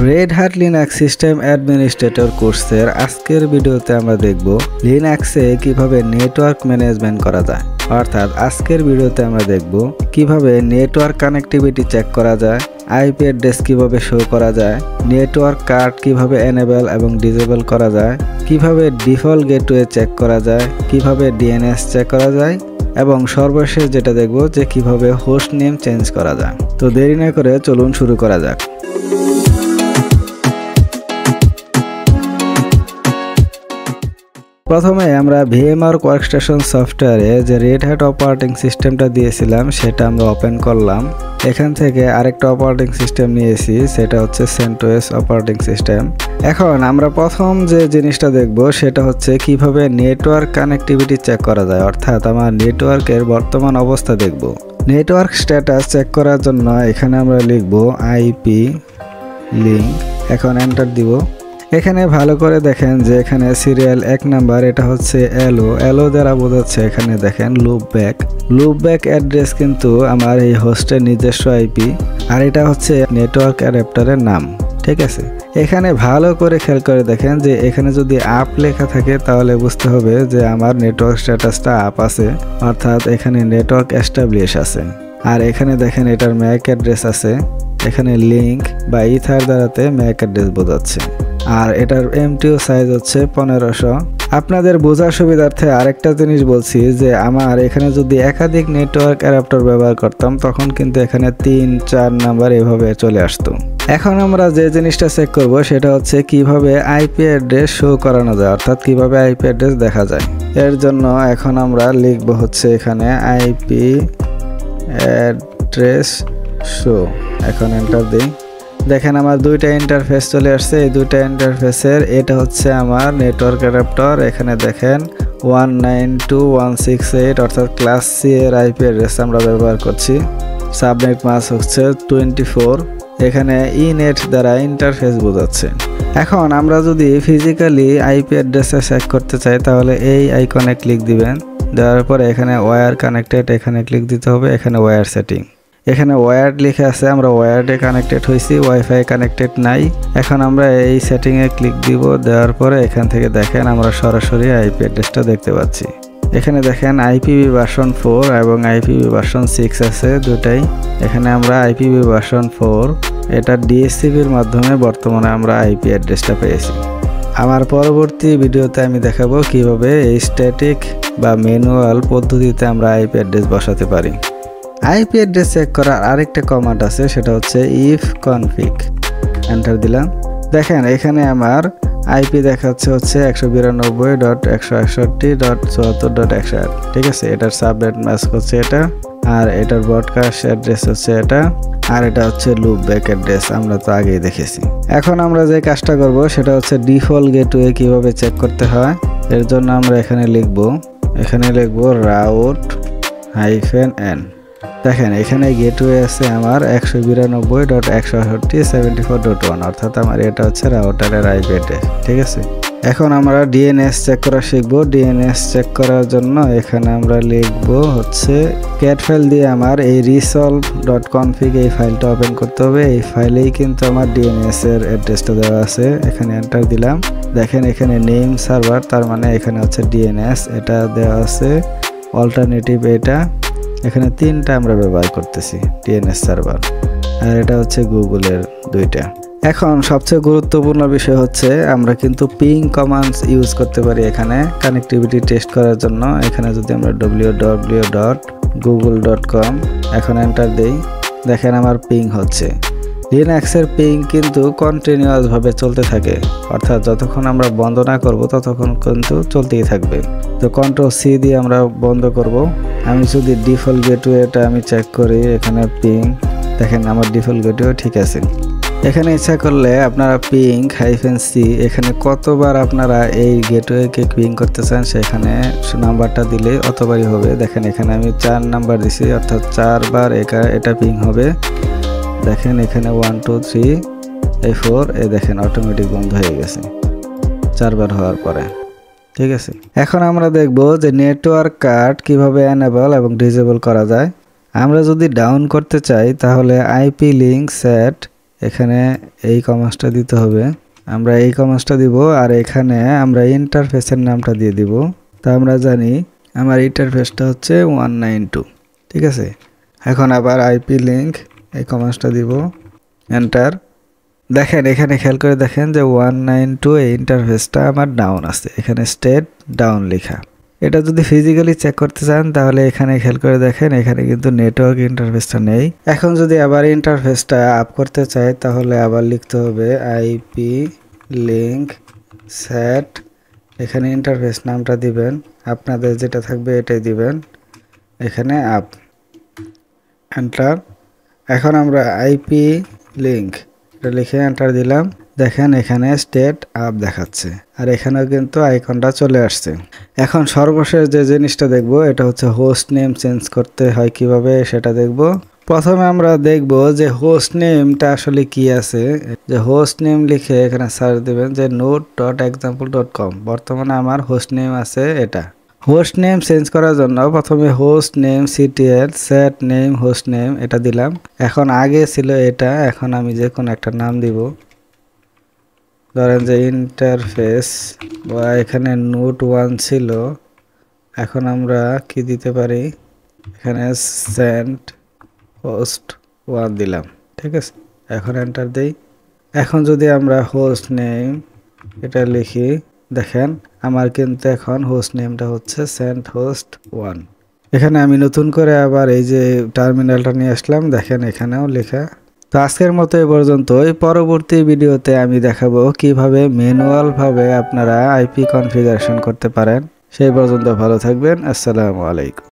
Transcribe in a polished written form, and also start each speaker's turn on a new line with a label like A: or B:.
A: Red Hat Linux system administrator কোর্সের আজকের ভিডিওতে আমরা দেখব লিনাক্সে কিভাবে নেটওয়ার্ক ম্যানেজমেন্ট করা যায়। অর্থাৎ আজকের ভিডিওতে আমরা দেখব কিভাবে নেটওয়ার্ক কানেক্টিভিটি চেক করা যায়, আইপি অ্যাড্রেস কিভাবে শো করা যায়, নেটওয়ার্ক কার্ড কিভাবে এনেবল এবং ডিসেবল করা যায়, কিভাবে ডিফল্ট গেটওয়ে চেক করা যায়, কিভাবে ডিএনএস চেক করা যায় এবং সর্বশেষ যেটা দেখব যে কিভাবে হোস্ট নেম চেঞ্জ করা যায়। তো দেরি না করে চলুন শুরু করা যাক। প্রথমে আমরা ভিএমআর ওয়ার্কস্টেশন সফটওয়্যারে যে রেড হ্যাট অপারেটিং সিস্টেমটা দিয়েছিলাম সেটা আমরা ওপেন করলাম। এখান থেকে আরেকটা অপারেটিং সিস্টেম নিয়েছি, সেটা হচ্ছে সেন্টোস অপারেটিং সিস্টেম। এখন আমরা প্রথম যে জিনিসটা দেখব সেটা হচ্ছে কিভাবে নেটওয়ার্ক কানেক্টিভিটি চেক করা যায়, অর্থাৎ আমার নেটওয়ার্কের বর্তমান অবস্থা দেখব। নেটওয়ার্ক স্ট্যাটাস চেক করার জন্য এখানে আমরা লিখব আইপি লিঙ্ক, এখন এন্টার দিব। এখানে ভালো করে দেখেন যে এখানে সিরিয়াল 1 নাম্বার, এটা হচ্ছে এলো দ্বারা বোঝাচ্ছে এখানে দেখেন লুপব্যাক অ্যাড্রেস কিন্তু আমার এই হোস্টের নিজস্ব আইপি, আর এটা হচ্ছে নেটওয়ার্ক অ্যাডাপ্টারের নাম। ঠিক আছে, এখানে ভালো করে খেয়াল করে দেখেন যে এখানে যদি আপ লেখা থাকে তাহলে বুঝতে হবে যে আমার নেটওয়ার্ক স্ট্যাটাসটা আপ আছে, অর্থাৎ এখানে নেটওয়ার্ক এস্টাবলিশ আছে। আর এখানে দেখেন এটার ম্যাক অ্যাড্রেস আছে, এখানে লিঙ্ক বা ইথার দ্বারাতে ম্যাক অ্যাড্রেস বোঝাচ্ছে। আর এটার এমটিও সাইজ হচ্ছে 1500। আপনাদের বোঝার সুবিধার্থে আরেকটা জিনিস বলছি যে আমার এখানে যদি একাধিক নেটওয়ার্ক অ্যাডাপ্টার ব্যবহার করতাম তখন কিন্তু এখানে 3-4 নাম্বার এভাবে চলে আসতো। এখন আমরা যে জিনিসটা চেক করব সেটা হচ্ছে কিভাবে আইপি অ্যাড্রেস শো করানো যায়, অর্থাৎ কিভাবে আইপি অ্যাড্রেস দেখা যায়। এর জন্য এখন আমরা লিখব হচ্ছে এখানে আইপি অ্যাড্রেস শো, এখন এন্টার দিই। দেখেন আমার দুইটা ইন্টারফেস চলে আসছে। এই দুইটা ইন্টারফেসের এটা হচ্ছে আমার নেটওয়ার্ক অ্যাডাপ্টার। এখানে দেখেন 192.168 অর্থাৎ ক্লাস সি এর আইপি অ্যাড্রেস আমরা ব্যবহার করছি। সাবনেট মাস্ক হচ্ছে 24। এখানে ইনেট দ্বারা ইন্টারফেস বোঝাচ্ছে। এখন আমরা যদি ফিজিক্যালি আইপি অ্যাড্রেসে চেক করতে চাই তাহলে এই আইকনে ক্লিক দিবেন। দেওয়ার পরে এখানে ওয়্যার কানেক্টেড, এখানে ক্লিক দিতে হবে। এখানে ওয়্যার সেটিং, এখানে ওয়্যার্ড লিখে আছে, আমরা ওয়্যার্ডে কানেক্টেড হয়েছি, ওয়াইফাই কানেক্টেড নাই। এখন আমরা এই সেটিংয়ে ক্লিক দিব। দেওয়ার পরে এখান থেকে দেখেন আমরা সরাসরি আইপি অ্যাড্রেসটা দেখতে পাচ্ছি। এখানে দেখেন আইপিভি ভার্সন 4 এবং আইপিভি ভার্সন 6 আছে দুটাই। এখানে আমরা আইপিভি ভার্সন 4 এটা ডিএসসিপির মাধ্যমে বর্তমানে আমরা আইপি অ্যাড্রেসটা পেয়েছি। আমার পরবর্তী ভিডিওতে আমি দেখাবো কিভাবে এই স্ট্যাটিক বা ম্যানুয়াল পদ্ধতিতে আমরা আইপি অ্যাড্রেস বসাতে পারি। আইপি অ্যাড্রেস চেক করার আরেকটা কমান্ড আছে, সেটা হচ্ছে ইফ কনফিগ। এন্টার দিলাম। দেখেন এখানে আমার আইপি দেখাচ্ছে হচ্ছে 192.168.74.108। ঠিক আছে, এটার সাবনেট মাস্ক হচ্ছে এটা, আর এটার ব্রডকাস্ট অ্যাড্রেস হচ্ছে এটা, আর এটা হচ্ছে লুপব্যাক অ্যাড্রেস, আমরা তো আগেই দেখেছি। এখন আমরা যে কাজটা করব সেটা হচ্ছে ডিফল্ট গেটওয়ে কিভাবে চেক করতে হয়। এর জন্য আমরা এখানে লিখব রাউট -n। দেখেন এখানে গেটওয়ে আছে আমার 192.168.74.1, অর্থাৎ আমার এটা হচ্ছে রাউটারের আইপি অ্যাড্রেস। ঠিক আছে, এখন আমরা ডিএনএস চেক করা শিখব। ডিএনএস চেক করার জন্য এখানে আমরা লিখব হচ্ছে ক্যাট ফাইল দিয়ে আমার এই resolve.config এই ফাইলটা ওপেন করতে হবে। এই ফাইলেই কিন্তু আমার ডিএনএস এর অ্যাড্রেসটা দেওয়া আছে। এখানে এন্টার দিলাম। দেখেন এখানে নেম সার্ভার, তার মানে এখানে হচ্ছে ডিএনএস, এটা দেওয়া আছে। অল্টারনেটিভ এটা, এখানে 3টা আমরা ব্যবহার করতেছি ডিএনএস সার্ভার, আর এটা হচ্ছে গুগলের 2টা। এখন সবচেয়ে গুরুত্বপূর্ণ বিষয় হচ্ছে আমরা কিন্তু পিং কমান্ডস ইউজ করতে পারি এখানে কানেক্টিভিটি টেস্ট করার জন্য। এখানে যদি আমরা www.google.com এখন এন্টার দেই, দেখেন আমার পিং হচ্ছে। লিনাক্সের পিং কিন্তু কন্টিনিউয়াস ভাবে চলতে থাকে, অর্থাৎ যতক্ষণ আমরা বন্ধ না করব ততক্ষণ কিন্তু চলতেই থাকবে। তো Ctrl+C দিয়ে আমরা বন্ধ করব। আমি যদি ডিফল্ট গেটওয়েটা আমি চেক করি, এখানে পিং দেখেন আমার ডিফল্ট গেটওয়ে ঠিক আছে। এখানে ইচ্ছা করলে আপনারা পিং -c এখানে কতবার আপনারা এই গেটওয়েকে পিং করতে চান সেখানে নাম্বারটা দিলে অতবারই হবে। দেখেন এখানে আমি 4 নাম্বার দিছি, অর্থাৎ 4 বার এটা পিং হবে। দেখেন এখানে 1 2 3 4 দেখেন অটোমেটিক বন্ধ হয়ে গেছে 4 বার হওয়ার পরে। ঠিক আছে, এখন আমরা দেখব যে নেটওয়ার্ক কার্ড কিভাবে এনেবল এবং ডিসেবল করা যায়। আমরা যদি ডাউন করতে চাই তাহলে আইপি লিঙ্ক সেট এখানে এই কমান্ডটা দিতে হবে, আমরা এই কমান্ডটা দিব আর এখানে আমরা ইন্টারফেসের নামটা দিয়ে দিব। তা আমরা জানি আমার ইন্টারফেসটা হচ্ছে 192, ঠিক আছে। এখন আবার আইপি লিঙ্ক এই কমান্ডটা দিব, এন্টার। দেখেন এখানে খেয়াল করে দেখেন যে 192 এই ইন্টারফেসটা আমার ডাউন আছে, এখানে স্টেট ডাউন লেখা। এটা যদি ফিজিক্যালি চেক করতে চান তাহলে এখানে খেয়াল করে দেখেন এখানে কিন্তু নেটওয়ার্ক ইন্টারফেসটা নেই। এখন যদি আবার ইন্টারফেসটা আপ করতে চাই তাহলে আবার লিখতে হবে আইপি লিঙ্ক সেট, এখানে ইন্টারফেস নামটা দিবেন, আপনাদের যেটা থাকবে এটাই দিবেন, এখানে আপ, এন্টার। এখন আমরা আইপি লিঙ্ক এটা লিখে এন্টার দিলাম, দেখেন এখানে স্টেট আপ দেখাচ্ছে আর এখানেও কিন্তু আইকনটা চলে আসছে। এখন সর্বশেষ যে জিনিসটা দেখব এটা হচ্ছে হোস্ট নেম চেঞ্জ করতে হয় কিভাবে সেটা দেখব। প্রথমে আমরা দেখব যে হোস্ট নেমটা আসলে কি আছে। যে হোস্ট নেম লিখে এখানে সার্চ দিবেন যে node.example.com, বর্তমানে আমার হোস্ট নেম আছে এটা। হোস্ট নেম চেঞ্জ করার জন্য প্রথমে host name ctl set name host name এটা দিলাম। এখন আগে ছিল এটা, এখন আমি যে কোনো একটা নাম দিব, ধরেন যে ইন্টারফেস বা এখানে নোট 1 ছিল, এখন আমরা কি দিতে পারি, এখানে সেন্ট হোস্ট 1 দিলাম, ঠিক আছে। এখন এন্টার দেই। এখন যদি আমরা হোস্ট নেম এটা লিখি, দেখেন আমার কিন্তু এখন হোস্ট নেমটা হচ্ছে সেন্ট হোস্ট 1। এখানে আমি নতুন করে আবার এই যে টার্মিনালটা নিয়ে আসলাম, দেখেন এখানেও লেখা। তো আজকের মতো এই পর্যন্তই, পরবর্তী ভিডিওতে আমি দেখাবো কিভাবে ম্যানুয়াল ভাবে আপনারা আইপি কনফিগারেশন করতে পারেন। সেই পর্যন্ত ভালো থাকবেন, আসসালামু আলাইকুম।